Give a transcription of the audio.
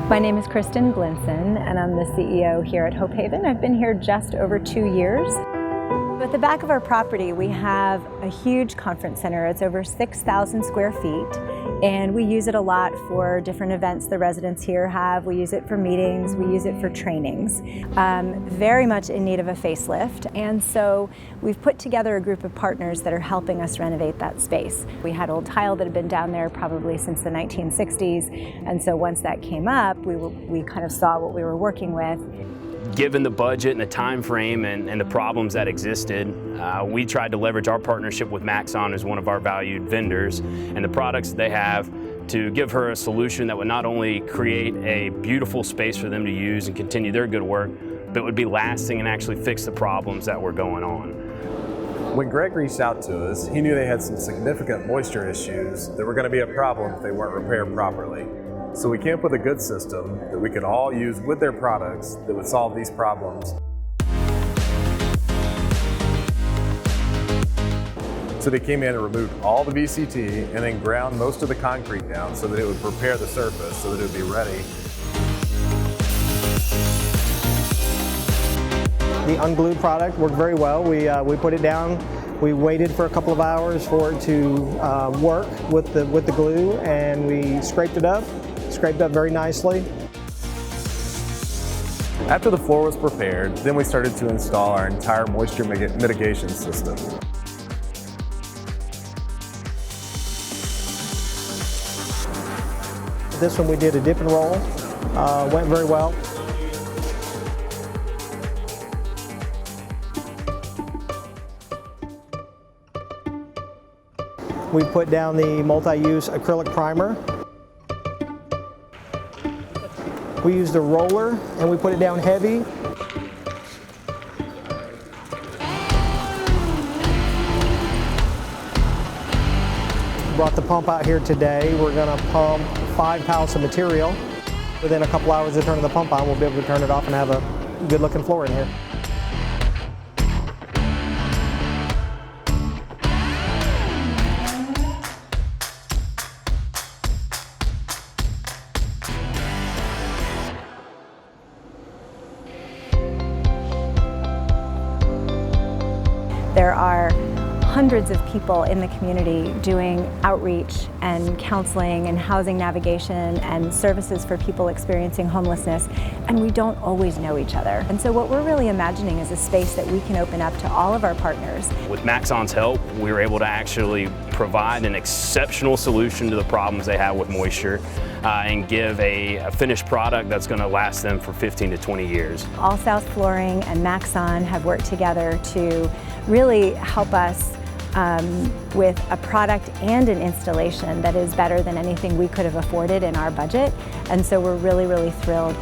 My name is Kristen Glinson, and I'm the CEO here at Hope Haven. I've been here just over 2 years. At the back of our property, we have a huge conference center. It's over 6,000 square feet, and we use it a lot for different events the residents here have. We use it for meetings, we use it for trainings. Very much in need of a facelift, and so we've put together a group of partners that are helping us renovate that space. We had old tile that had been down there probably since the 1960s, and so once that came up, we kind of saw what we were working with. Given the budget and the time frame and the problems that existed, we tried to leverage our partnership with Maxxon as one of our valued vendors and the products they have to give her a solution that would not only create a beautiful space for them to use and continue their good work, but would be lasting and actually fix the problems that were going on. When Greg reached out to us, he knew they had some significant moisture issues that were going to be a problem if they weren't repaired properly. So we came up with a good system that we could all use with their products that would solve these problems. So they came in and removed all the VCT and then ground most of the concrete down so that it would prepare the surface so that it would be ready. The unglued product worked very well. We put it down. We waited for a couple of hours for it to work with the glue, and we scraped it up very nicely. After the floor was prepared, then we started to install our entire moisture mitigation system. This one we did a dip and roll, went very well. We put down the Multi-Use Acrylic Primer. We used a roller and we put it down heavy. Brought the pump out here today. We're going to pump 5 pallets of material. Within a couple hours of turning the pump on, we'll be able to turn it off and have a good looking floor in here. There are hundreds of people in the community doing outreach and counseling and housing navigation and services for people experiencing homelessness, and we don't always know each other. And so what we're really imagining is a space that we can open up to all of our partners. With Maxxon's help, we were able to actually provide an exceptional solution to the problems they have with moisture and give a finished product that's going to last them for 15 to 20 years. All South Flooring and Maxxon have worked together to really help us with a product and an installation that is better than anything we could have afforded in our budget, and so we're really, really thrilled